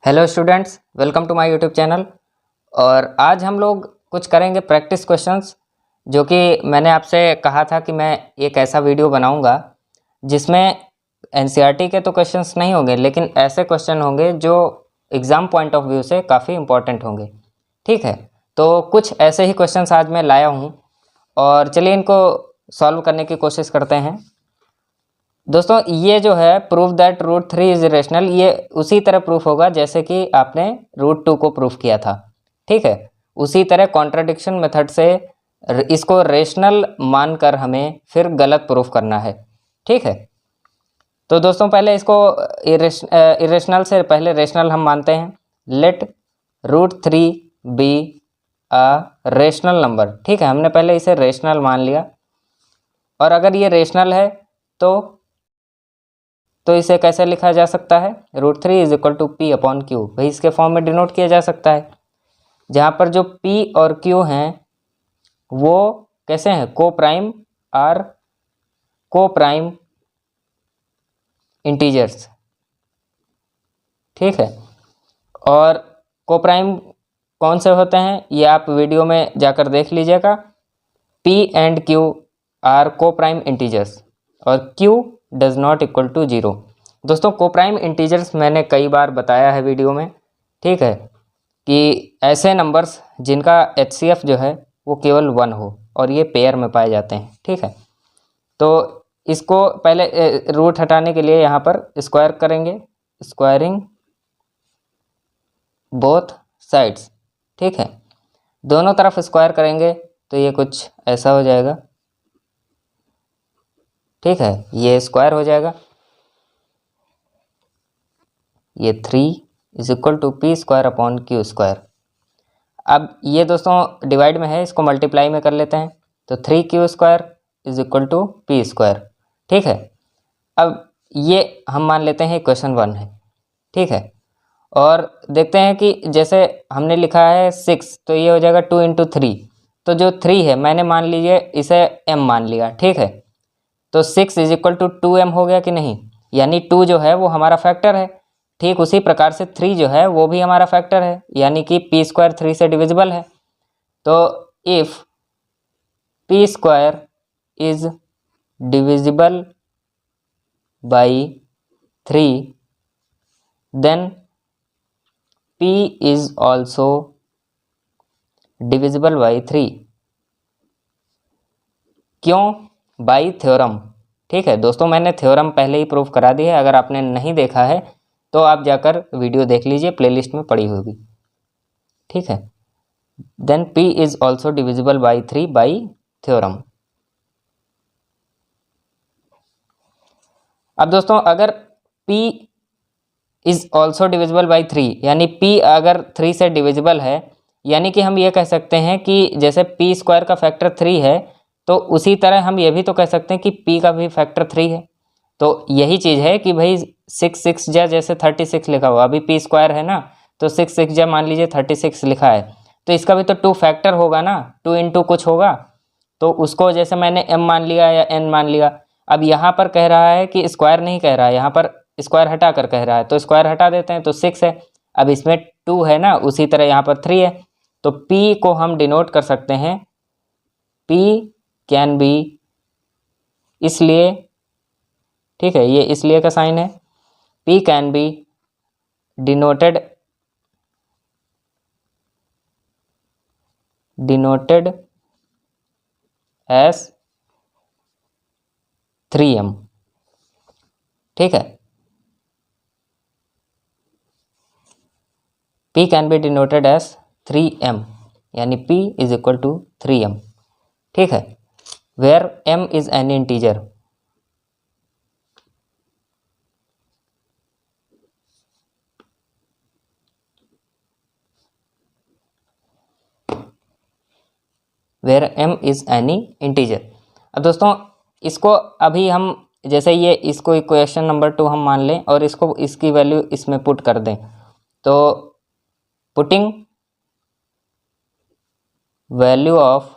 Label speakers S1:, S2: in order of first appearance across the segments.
S1: Hello students, welcome to my YouTube channel. और आज हम लोग कुछ करेंगे प्रैक्टिस क्वेश्चंस, जो कि मैंने आपसे कहा था कि मैं एक ऐसा वीडियो बनाऊंगा जिसमें एनसीईआरटी के तो क्वेश्चंस नहीं होंगे, लेकिन ऐसे क्वेश्चन होंगे जो एग्ज़ाम पॉइंट ऑफ व्यू से काफ़ी इंपॉर्टेंट होंगे। ठीक है, तो कुछ ऐसे ही क्वेश्चंस आज मैं लाया हूँ और चलिए इनको सॉल्व करने की कोशिश करते हैं। दोस्तों, ये जो है proof that root 3 is rational, ये उसी तरह प्रूफ होगा जैसे कि आपने रूट 2 को प्रूफ किया था। ठीक है, उसी तरह कॉन्ट्राडिक्शन मेथड से इसको रेशनल मानकर हमें फिर गलत प्रूफ करना है। ठीक है, तो दोस्तों पहले इसको इरेशनल से पहले रेशनल हम मानते हैं। Let root 3 be a rational number. ठीक है, हमने पहले इसे रेशनल मान लिया, और अगर ये रेशनल है तो इसे कैसे लिखा जा सकता है? Root 3 is equal to p upon q. भाई इसके फॉर्म में डिनोट किया जा सकता है, जहाँ पर जो पी और क्यू हैं वो कैसे हैं? को प्राइम आर को प्राइम इंटीजर्स। ठीक है, और को प्राइम कौन से होते हैं ये आप वीडियो में जाकर देख लीजिएगा। पी एंड क्यू आर को प्राइम इंटीजर्स और q does not equal to 0। दोस्तों, को प्राइम इंटीजर्स मैंने कई बार बताया है वीडियो में। ठीक है, कि ऐसे नंबर्स जिनका एचसीएफ जो है वो केवल 1 हो और ये पेयर में पाए जाते हैं। ठीक है, तो इसको पहले रूट हटाने के लिए यहाँ पर स्क्वायर करेंगे, स्क्वायरिंग बोथ साइड्स। ठीक है, दोनों तरफ स्क्वायर करेंगे तो ये कुछ ऐसा हो जाएगा। ठीक है, ये स्क्वायर हो जाएगा, ये 3 is equal to p square upon q square. अब ये दोस्तों डिवाइड में है, इसको मल्टीप्लाई में कर लेते हैं, तो 3 q square is equal to p square. ठीक है, अब ये हम मान लेते हैं इक्वेशन 1 है। ठीक है, और देखते हैं कि जैसे हमने लिखा है 6, तो ये हो जाएगा 2 इंटू 3। तो जो 3 है मैंने मान लीजिए इसे m मान लिया। ठीक है, तो 6 इज इक्वल टू 2m हो गया कि नहीं? यानी 2 जो है वो हमारा फैक्टर है। ठीक उसी प्रकार से 3 जो है वो भी हमारा फैक्टर है, यानी कि पी स्क्वायर 3 से डिविजिबल है। तो if p square is divisible by 3 then p is also divisible by 3। क्यों? By theorem. ठीक है दोस्तों, मैंने थ्योरम पहले ही प्रूफ करा दी है, अगर आपने नहीं देखा है तो आप जाकर वीडियो देख लीजिए, प्लेलिस्ट में पड़ी होगी। ठीक है, then p is also divisible by 3 by theorem. अब दोस्तों अगर p is also divisible by 3, यानी p अगर 3 से डिविजिबल है, यानी कि हम ये कह सकते हैं कि जैसे p स्क्वायर का फैक्टर 3 है, तो उसी तरह हम ये भी तो कह सकते हैं कि p का भी फैक्टर 3 है। तो यही चीज़ है कि भाई 6 जा जैसे 36 लिखा हुआ, अभी p स्क्वायर है ना, तो 6 जा मान लीजिए 36 लिखा है, तो इसका भी तो 2 फैक्टर होगा ना, 2 इंटू कुछ होगा, तो उसको जैसे मैंने m मान लिया या n मान लिया। अब यहाँ पर कह रहा है कि स्क्वायर नहीं कह रहा है, यहाँ पर स्क्वायर हटा कर कह रहा है, तो स्क्वायर हटा देते हैं तो 6 है। अब इसमें 2 है ना, उसी तरह यहाँ पर 3 है, तो p को हम डिनोट कर सकते हैं, p कैन बी, इसलिए, ठीक है ये इसलिए का साइन है, p can be denoted as 3m। ठीक है, p can be denoted as 3m, यानी p is equal to 3m। ठीक है, where m is an integer. Where m is any integer. अब दोस्तों इसको अभी हम जैसे ये इसको इक्वेशन नंबर 2 हम मान लें और इसको इसकी वैल्यू इसमें पुट कर दें, तो putting value of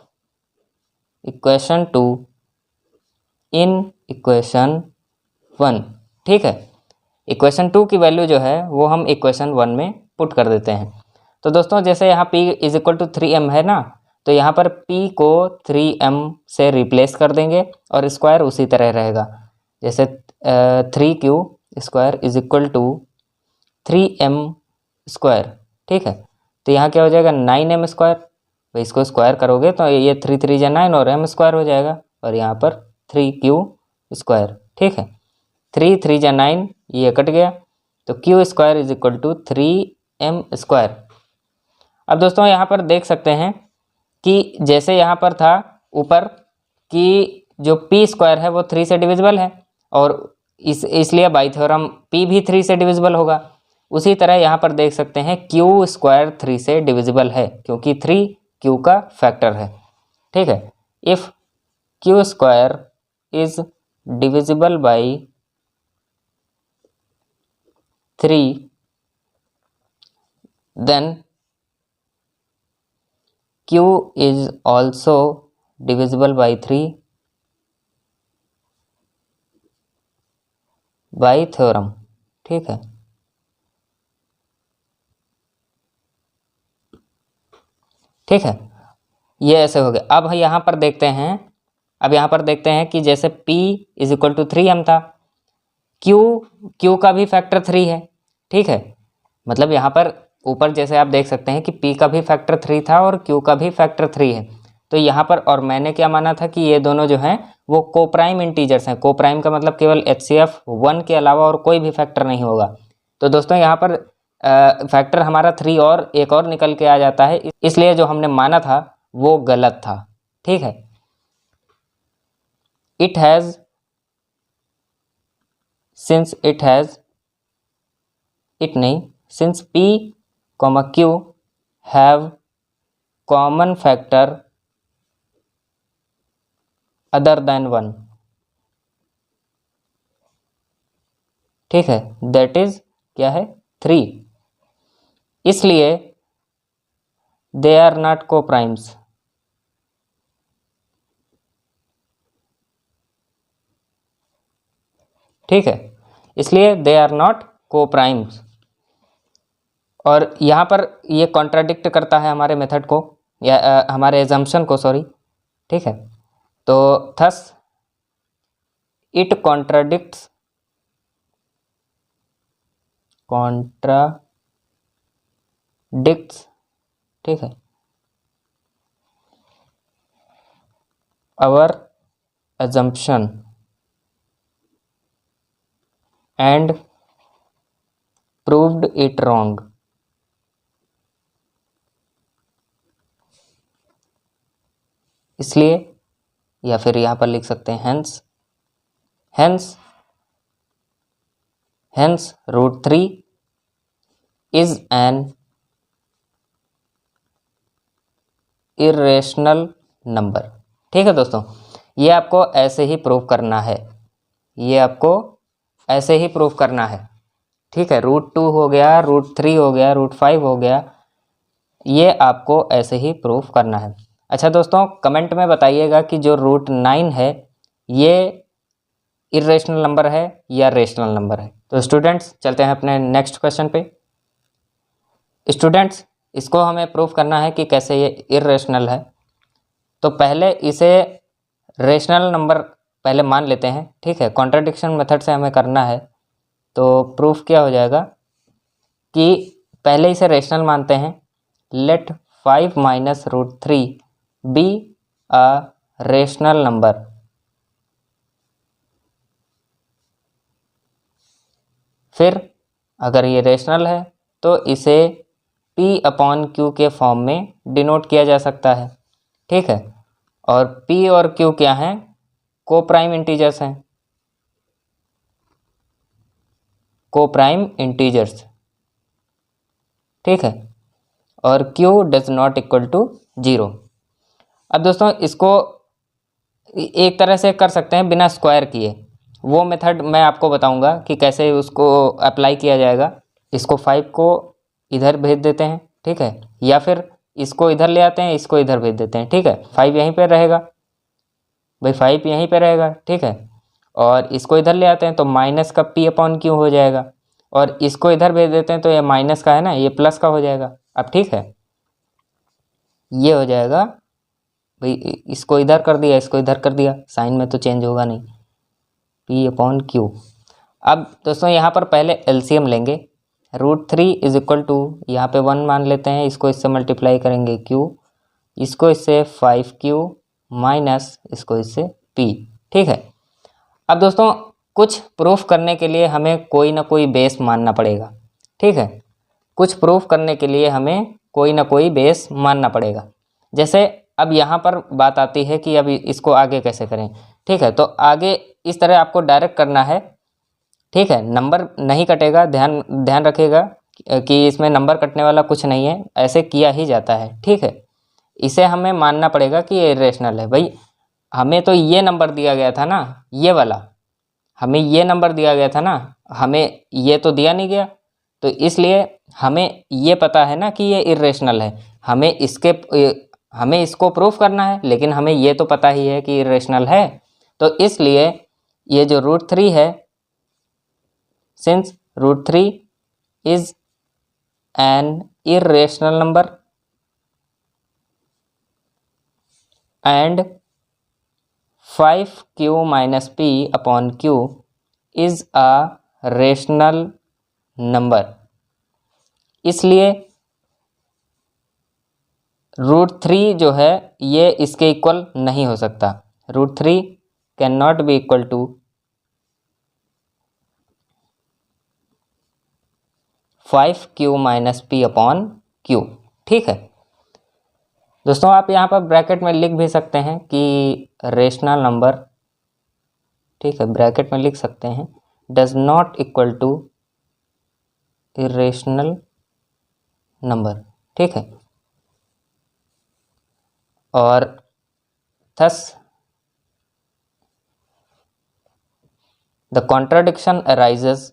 S1: equation 2 in equation 1। ठीक है, इक्वेशन 2 की वैल्यू जो है वो हम इक्वेशन 1 में पुट कर देते हैं। तो दोस्तों जैसे यहाँ p is equal to 3m है ना, तो यहाँ पर p को 3m से रिप्लेस कर देंगे और स्क्वायर उसी तरह रहेगा। जैसे 3q square is equal to 3m square, ठीक है। तो यहाँ क्या हो जाएगा 9m स्क्वायर, भाई इसको स्क्वायर करोगे तो ये 3 3 जा 9 और m स्क्वायर हो जाएगा, और यहाँ पर 3q स्क्वायर, ठीक है। 3 3 जा 9, ये कट गया, तो q square is equal to 3m square. अब दोस्तों यहाँ पर देख सकते हैं कि जैसे यहाँ पर था ऊपर कि जो p स्क्वायर है वो 3 से डिविजिबल है, और इसलिए बाई थ्योरम p भी 3 से डिविजिबल होगा। उसी तरह यहाँ पर देख सकते हैं q स्क्वायर 3 से डिविजिबल है, क्योंकि 3 q का फैक्टर है, ठीक है। If q square is divisible by 3 then q is also divisible by 3 by theorem, ठीक है। ठीक है, ये ऐसे हो गया। अब यहाँ पर देखते हैं, अब यहाँ पर देखते हैं कि जैसे p is equal to 3m था, q का भी फैक्टर 3 है, ठीक है। मतलब यहाँ पर ऊपर जैसे आप देख सकते हैं कि p का भी फैक्टर 3 था और q का भी फैक्टर 3 है। तो यहाँ पर और मैंने क्या माना था कि ये दोनों जो हैं वो कोप्राइम इंटीजर्स हैं। कोप्राइम का मतलब केवल HCF 1 के अलावा और कोई भी फैक्टर नहीं होगा। तो दोस्तों यहाँ पर फैक्टर हमारा 3 और एक और निकल के आ जाता है, इसलिए जो हमने माना था वो गलत था, ठीक है। It has since P, Q have common factor other than 1, ठीक है, that is क्या है 3, इसलिए they are not co-primes, ठीक है, इसलिए they are not co-primes। और यहाँ पर ये कॉन्ट्राडिक्ट करता है हमारे मेथड को या हमारे एजम्पशन को, सॉरी, ठीक है। तो थस इट कॉन्ट्राडिक्ट्स ठीक है our assumption and proved it wrong। इसलिए, या फिर यहाँ पर लिख सकते हैं hence √3 is an irrational number, ठीक है दोस्तों। ये आपको ऐसे ही प्रूव करना है, ठीक है। √2 हो गया, √3 हो गया, √5 हो गया, ये आपको ऐसे ही प्रूफ करना है। अच्छा दोस्तों, कमेंट में बताइएगा कि जो √9 है ये इरेशनल नंबर है या रेशनल नंबर है। तो स्टूडेंट्स चलते हैं अपने नेक्स्ट क्वेश्चन पे। स्टूडेंट्स, इसको हमें प्रूफ करना है कि कैसे ये इरेशनल है। तो पहले इसे रेशनल नंबर पहले मान लेते हैं, ठीक है। कॉन्ट्राडिक्शन मेथड से हमें करना है, तो प्रूफ क्या हो जाएगा कि पहले इसे रेशनल मानते हैं। Let 5 minus √3 be a rational number. फिर अगर ये रेशनल है तो इसे P/Q के फॉर्म में डिनोट किया जा सकता है, ठीक है। और P और Q क्या हैं? कोप्राइम इंटीजर्स हैं, ठीक है। और Q does not equal to 0। अब दोस्तों इसको एक तरह से कर सकते हैं बिना स्क्वायर किए, वो मेथड मैं आपको बताऊंगा कि कैसे उसको अप्लाई किया जाएगा। इसको 5 को इधर भेज देते हैं, ठीक है, या फिर इसको इधर ले आते हैं, इसको इधर भेज देते हैं, ठीक है। 5 यहीं पे रहेगा भाई, 5 यहीं पे रहेगा, ठीक है। और इसको इधर ले आते हैं तो माइनस का पी अपॉन क्यू हो जाएगा, और इसको इधर भेज देते हैं तो ये माइनस का है ना, ये प्लस का हो जाएगा। अब ठीक है, ये हो जाएगा भाई, इसको इधर कर दिया, इसको इधर कर दिया, साइन में तो चेंज होगा नहीं, पी अपॉन क्यू। अब दोस्तों यहाँ पर पहले एलसीएम लेंगे, √3 इज इक्वल टू, यहाँ पे 1 मान लेते हैं, इसको इससे मल्टीप्लाई करेंगे q, इसको इससे 5q माइनस इसको इससे p। ठीक है, अब दोस्तों कुछ प्रूफ करने के लिए हमें कोई ना कोई बेस मानना पड़ेगा। ठीक है, कुछ प्रूफ करने के लिए हमें कोई ना कोई बेस मानना पड़ेगा। जैसे अब यहाँ पर बात आती है कि अब इसको आगे कैसे करें। ठीक है, तो आगे इस तरह आपको डायरेक्ट करना है। ठीक है, नंबर नहीं कटेगा, ध्यान रखिएगा कि इसमें नंबर कटने वाला कुछ नहीं है, ऐसे किया ही जाता है। ठीक है, इसे हमें मानना पड़ेगा कि ये इरेशनल है। भाई हमें तो ये नंबर दिया गया था ना, ये वाला, हमें ये नंबर दिया गया था ना, हमें ये तो दिया नहीं गया, तो इसलिए हमें ये पता है ना कि ये इरेशनल है। हमें इसको प्रूफ करना है, लेकिन हमें ये तो पता ही है कि इरेशनल है। तो इसलिए ये जो √3 है, since √3 is N irrational number and 5q minus p upon q is a rational number, इसलिए √3 जो है ये इसके इक्वल नहीं हो सकता। √3 can not be equal to 5q minus p upon q. ठीक है दोस्तों, आप यहाँ पर ब्रैकेट में लिख भी सकते हैं कि रेशनल नंबर, ठीक है, ब्रैकेट में लिख सकते हैं, does not equal to irrational number. ठीक है, और थस द कॉन्ट्राडिक्शन अराइजेस,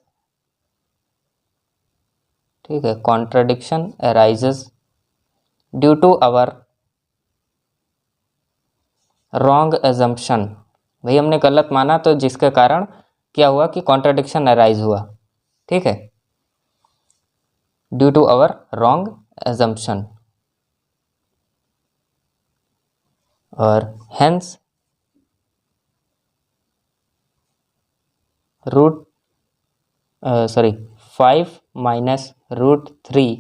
S1: ठीक है, contradiction arises due to our wrong assumption. भाई हमने गलत माना, तो जिसके कारण क्या हुआ कि कॉन्ट्राडिक्शन अराइज हुआ। ठीक है, due to our wrong assumption, और hence root 5 minus √3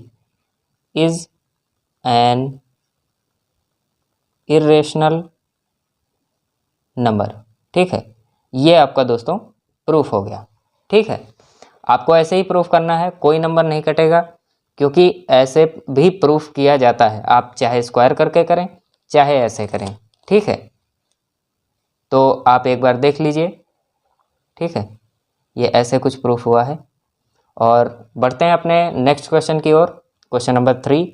S1: is an irrational number. ठीक है, ये आपका दोस्तों प्रूफ हो गया। ठीक है, आपको ऐसे ही प्रूफ करना है, कोई नंबर नहीं कटेगा, क्योंकि ऐसे भी प्रूफ किया जाता है, आप चाहे स्क्वायर करके करें चाहे ऐसे करें। ठीक है, तो आप एक बार देख लीजिए। ठीक है, ये ऐसे कुछ प्रूफ हुआ है। और बढ़ते हैं अपने नेक्स्ट क्वेश्चन की ओर, क्वेश्चन नंबर 3।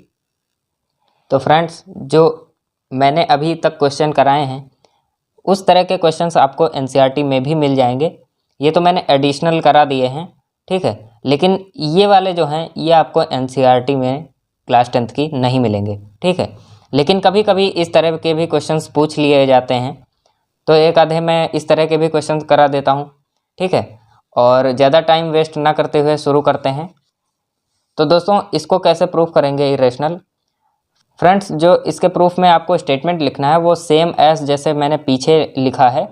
S1: तो फ्रेंड्स, जो मैंने अभी तक क्वेश्चन कराए हैं उस तरह के क्वेश्चंस आपको एनसीईआरटी में भी मिल जाएंगे। ये तो मैंने एडिशनल करा दिए हैं। ठीक है, लेकिन ये वाले जो हैं ये आपको एनसीईआरटी में क्लास 10th की नहीं मिलेंगे। ठीक है, लेकिन कभी कभी इस तरह के भी क्वेश्चंस पूछ लिए जाते हैं, तो एक आधे मैं इस तरह के भी क्वेश्चंस करा देता हूँ। ठीक है, और ज़्यादा टाइम वेस्ट ना करते हुए शुरू करते हैं। तो दोस्तों, इसको कैसे प्रूफ करेंगे इरेशनल। फ्रेंड्स, जो इसके प्रूफ में आपको स्टेटमेंट लिखना है वो सेम एज जैसे मैंने पीछे लिखा है।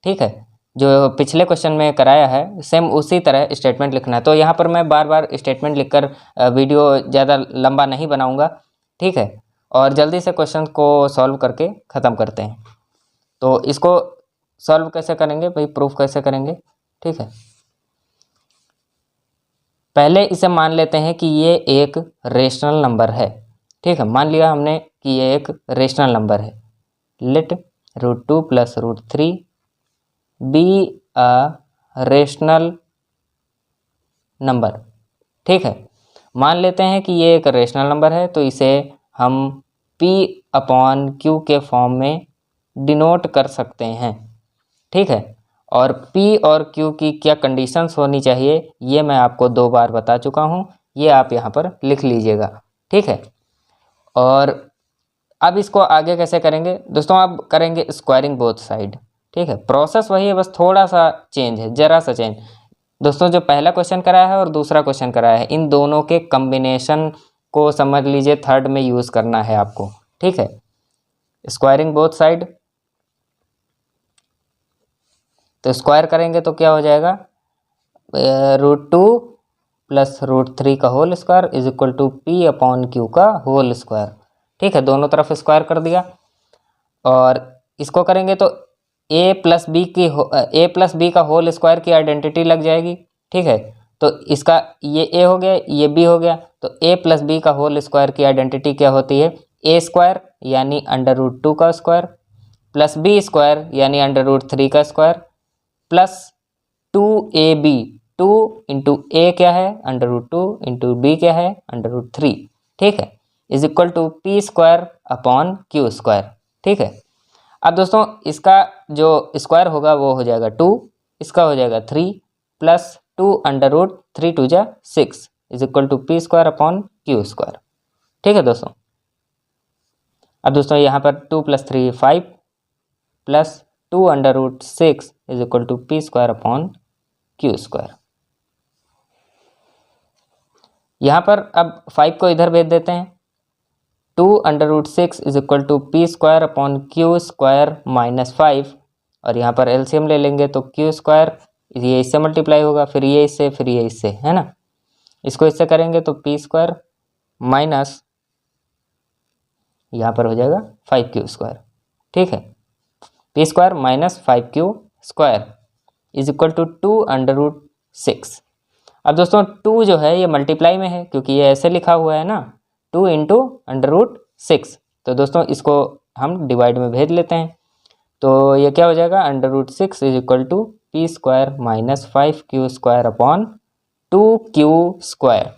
S1: ठीक है, जो पिछले क्वेश्चन में कराया है सेम उसी तरह स्टेटमेंट लिखना है। तो यहाँ पर मैं बार बार स्टेटमेंट लिखकर वीडियो ज़्यादा लंबा नहीं बनाऊँगा। ठीक है, और जल्दी से क्वेश्चन को सॉल्व करके ख़त्म करते हैं। तो इसको सॉल्व कैसे करेंगे भाई, प्रूफ कैसे करेंगे। ठीक है, पहले इसे मान लेते हैं कि ये एक रेशनल नंबर है। ठीक है, मान लिया हमने कि ये एक रेशनल नंबर है। Let √2 plus √3 be a rational number. ठीक है, मान लेते हैं कि ये एक रेशनल नंबर है, तो इसे हम p अपॉन q के फॉर्म में डिनोट कर सकते हैं। ठीक है, और p और q की क्या कंडीशंस होनी चाहिए ये मैं आपको 2 बार बता चुका हूँ, ये आप यहाँ पर लिख लीजिएगा। ठीक है, और अब इसको आगे कैसे करेंगे दोस्तों, अब करेंगे स्क्वायरिंग बोथ साइड। ठीक ठीक है, प्रोसेस वही है, बस थोड़ा सा चेंज है, जरा सा चेंज। दोस्तों जो पहला क्वेश्चन कराया है और दूसरा क्वेश्चन कराया है, इन दोनों के कम्बिनेशन को समझ लीजिए थर्ड में यूज़ करना है आपको, ठीक है। स्क्वायरिंग बोथ साइड, तो स्क्वायर करेंगे तो क्या हो जाएगा, √2 प्लस √3 का whole square is equal to P upon Q का होल स्क्वायर, ठीक है। दोनों तरफ स्क्वायर कर दिया, और इसको करेंगे तो a प्लस बी का होल स्क्वायर की आइडेंटिटी लग जाएगी, ठीक है। तो इसका ये a हो गया, ये b हो गया, तो a प्लस बी का होल स्क्वायर की आइडेंटिटी क्या होती है, a स्क्वायर यानी √2 का स्क्वायर प्लस b स्क्वायर यानी √3 का स्क्वायर प्लस 2ab, 2 इंटू ए क्या है √2 इंटू बी क्या है √3, ठीक है, is equal to P square upon Q square, ठीक है। अब दोस्तों इसका जो स्क्वायर होगा वो हो जाएगा 2, इसका हो जाएगा 3 प्लस 2 √3 2 जा 6 is equal to P square upon Q square, ठीक है दोस्तों। अब दोस्तों यहाँ पर 2 plus 3 5 plus 2 √6 is equal to P square upon Q square. यहाँ पर अब 5 को इधर भेज देते हैं, 2 √6 is equal to P square upon Q square minus 5, और यहाँ पर एलसीएम ले लेंगे तो Q स्क्वायर ये इससे मल्टीप्लाई होगा, फिर ये इससे, फिर ये इससे, है ना। इसको इससे करेंगे तो P स्क्वायर माइनस यहाँ पर हो जाएगा 5Q स्क्वायर, ठीक है। P square minus 5Q square is equal to 2 √6। अब दोस्तों 2 जो है ये मल्टीप्लाई में है, क्योंकि ये ऐसे लिखा हुआ है ना, 2 इंटू √6, तो दोस्तों इसको हम डिवाइड में भेज लेते हैं, तो ये क्या हो जाएगा √6 is equal to P square minus 5Q square upon 2Q square.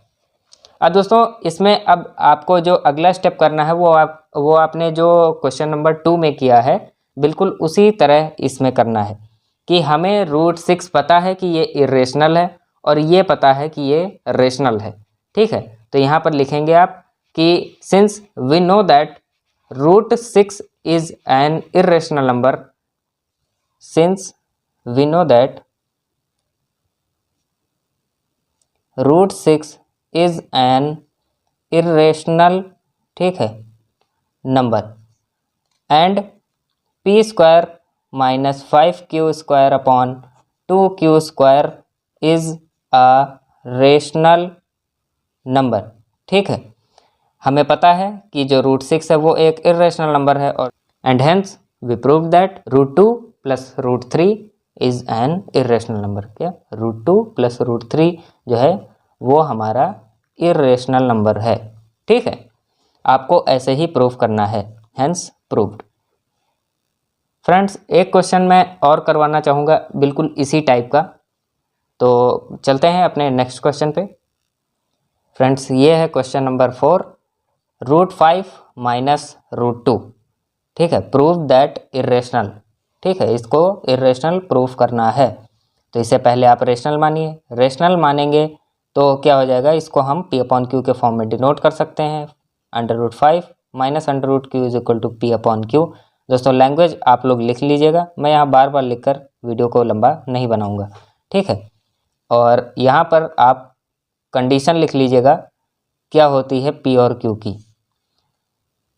S1: अब दोस्तों इसमें अब आपको जो अगला स्टेप करना है वो आपने जो क्वेश्चन नंबर 2 में किया है बिल्कुल उसी तरह इसमें करना है, कि हमें √6 पता है कि ये इरेशनल है और ये पता है कि ये रेशनल है, ठीक है। तो यहाँ पर लिखेंगे आप कि since we know that √6 is an irrational number, since we know that √6 is an irrational, ठीक है, number, and P square minus 5Q square upon 2Q square is a rational number, ठीक है। हमें पता है कि जो √6 है वो एक इरेशनल नंबर है, और and hence we prove that √2 plus √3 is an irrational number. क्या √2 प्लस √3 जो है वो हमारा इरेशनल नंबर है, ठीक है। आपको ऐसे ही प्रूव करना है, हेंस प्रूव्ड। फ्रेंड्स एक क्वेश्चन मैं और करवाना चाहूँगा बिल्कुल इसी टाइप का, तो चलते हैं अपने नेक्स्ट क्वेश्चन पे। फ्रेंड्स ये है क्वेश्चन नंबर 4, √5 माइनस √2, ठीक है, प्रूव दैट इरेशनल, ठीक है, इसको इरेशनल प्रूफ करना है। तो इससे पहले आप रेशनल मानिए, रेशनल मानेंगे तो क्या हो जाएगा, इसको हम P अपॉन Q के फॉर्म में डिनोट कर सकते हैं, √5 minus √Q is equal to P upon Q। दोस्तों लैंग्वेज आप लोग लिख लीजिएगा, मैं यहाँ बार बार लिखकर वीडियो को लंबा नहीं बनाऊंगा, ठीक है। और यहाँ पर आप कंडीशन लिख लीजिएगा क्या होती है P और Q की।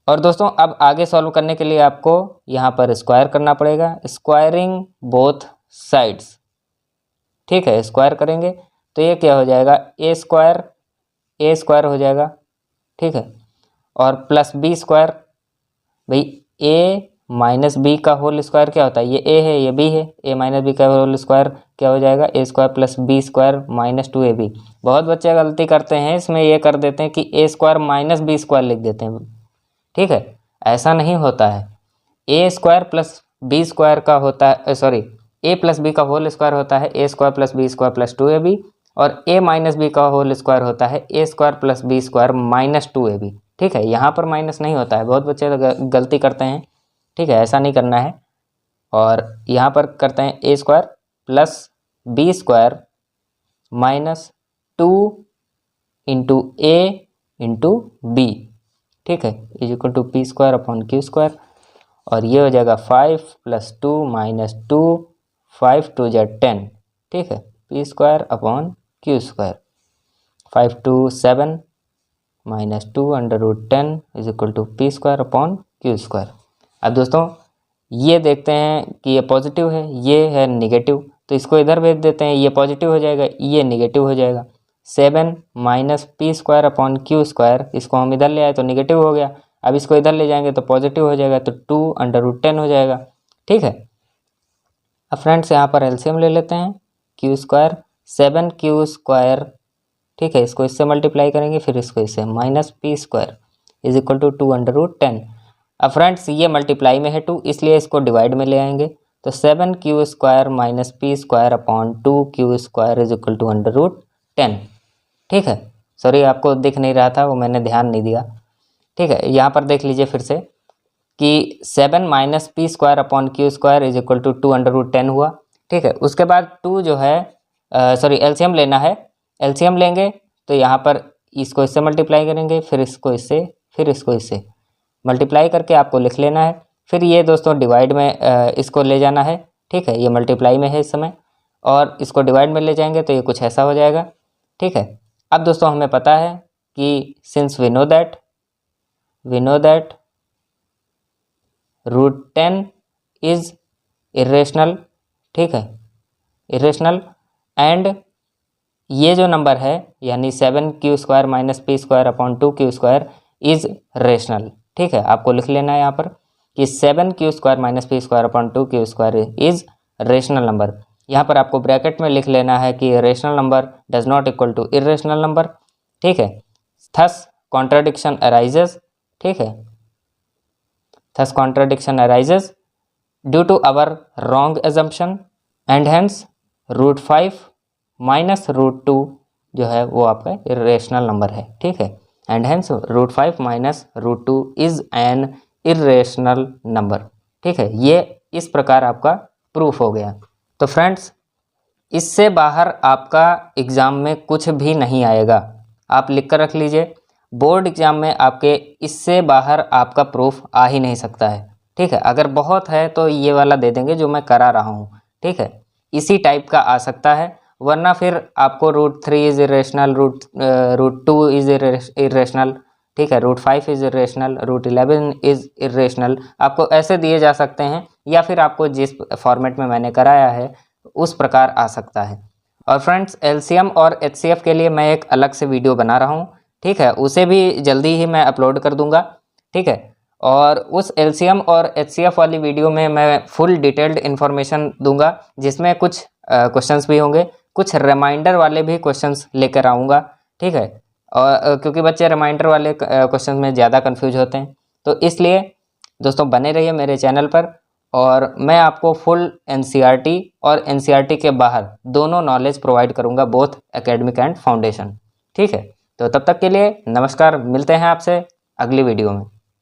S1: और दोस्तों अब आगे सॉल्व करने के लिए आपको यहाँ पर स्क्वायर करना पड़ेगा, स्क्वायरिंग बोथ साइड्स, ठीक है। स्क्वायर करेंगे तो ये क्या हो जाएगा, ए स्क्वायर हो जाएगा, ठीक है, और प्लस बी स्क्वायर, भाई ए माइनस बी का होल स्क्वायर क्या होता है, ये ए है ये बी है, ए माइनस बी का होल स्क्वायर क्या हो जाएगा, A square plus B square minus 2ab। बहुत बच्चे गलती करते हैं इसमें, ये कर देते हैं कि A square minus B square लिख देते हैं, ठीक है, ऐसा नहीं होता है। A square plus B square का होता है, सॉरी, ए प्लस बी का होल स्क्वायर होता है A square plus B square plus 2ab, और ए माइनस बी का होल स्क्वायर होता है A square plus B square minus 2ab, ठीक है। यहाँ पर माइनस नहीं होता है, बहुत बच्चे गलती करते हैं, ठीक है, ऐसा नहीं करना है। और यहाँ पर करते हैं A square plus B square minus 2 into A into B, ठीक है, is equal to P square upon Q square. और ये हो जाएगा 5 + 2 - 2, 5 × 2 = 10, ठीक है, p² / q², 5 × 7 - 2 √10 = p² / q²। अब दोस्तों ये देखते हैं कि ये पॉजिटिव है, ये है निगेटिव, तो इसको इधर भेज देते हैं, ये पॉजिटिव हो जाएगा, ये निगेटिव हो जाएगा। 7 - p² / q², इसको हम इधर ले आए तो निगेटिव हो गया, अब इसको इधर ले जाएंगे तो पॉजिटिव हो जाएगा, तो 2 √10 हो जाएगा, ठीक है। अब फ्रेंड्स यहाँ पर एलसीएम ले लेते हैं, q², 7q², ठीक है, इसको इससे मल्टीप्लाई करेंगे, फिर इसको इससे -p² = 2 √10। अब फ्रेंड्स ये मल्टीप्लाई में है 2, इसलिए इसको डिवाइड में ले आएंगे, तो 7q² - p² / 2q² = 10, ठीक है। सॉरी आपको दिख नहीं रहा था, वो मैंने ध्यान नहीं दिया, ठीक है। यहाँ पर देख लीजिए फिर से कि 7 - p² / q² = 2 √10 हुआ, ठीक है। उसके बाद 2 जो है सॉरी एलसीएम लेना है, एलसीएम लेंगे तो यहाँ पर इसको इससे मल्टीप्लाई करेंगे, फिर इसको इससे, फिर इसको इससे मल्टीप्लाई करके आपको लिख लेना है। फिर ये दोस्तों डिवाइड में इसको ले जाना है, ठीक है, ये मल्टीप्लाई में है इस समय, और इसको डिवाइड में ले जाएंगे तो ये कुछ ऐसा हो जाएगा, ठीक है। अब दोस्तों हमें पता है कि since we know that √10 is irrational, ठीक है, इरेशनल, एंड ये जो नंबर है यानी 7q² - p² / 2q² is rational, ठीक है। आपको लिख लेना है यहाँ पर कि 7q² - p² / 2q² is rational number. यहाँ पर आपको ब्रैकेट में लिख लेना है कि rational number does not equal to irrational number, ठीक है। थस कॉन्ट्राडिक्शन अराइजेस, ठीक है, thus contradiction arises due to our wrong assumption, and hence √5 - √2 जो है वो आपका इरेशनल नंबर है, ठीक है, and hence √5 - √2 is an irrational number, ठीक है। ये इस प्रकार आपका प्रूफ हो गया। तो फ्रेंड्स इससे बाहर आपका एग्ज़ाम में कुछ भी नहीं आएगा, आप लिख कर रख लीजिए, बोर्ड एग्ज़ाम में आपके इससे बाहर आपका प्रूफ आ ही नहीं सकता है, ठीक है। अगर बहुत है तो ये वाला दे देंगे जो मैं करा रहा हूँ, ठीक है, इसी टाइप का आ सकता है, वरना फिर आपको √3 इज इरेशनल, √2 इज इरेशनल, ठीक है, √5 इज इरेशनल, √11 इज इरेशनल, आपको ऐसे दिए जा सकते हैं, या फिर आपको जिस फॉर्मेट में मैंने कराया है उस प्रकार आ सकता है। और फ्रेंड्स एलसीएम और एचसीएफ के लिए मैं एक अलग से वीडियो बना रहा हूँ, ठीक है, उसे भी जल्दी ही मैं अपलोड कर दूंगा, ठीक है। और उस एलसीएम और एचसीएफ वाली वीडियो में मैं फुल डिटेल्ड इन्फॉर्मेशन दूंगा, जिसमें कुछ क्वेश्चंस भी होंगे, कुछ रिमाइंडर वाले भी क्वेश्चंस लेकर आऊँगा, ठीक है। और क्योंकि बच्चे रिमाइंडर वाले क्वेश्चन में ज़्यादा कंफ्यूज होते हैं, तो इसलिए दोस्तों बने रहिए मेरे चैनल पर, और मैं आपको फुल एनसीईआरटी और एनसीईआरटी के बाहर दोनों नॉलेज प्रोवाइड करूंगा, बोथ एकेडमिक एंड फाउंडेशन, ठीक है। तो तब तक के लिए नमस्कार, मिलते हैं आपसे अगली वीडियो में।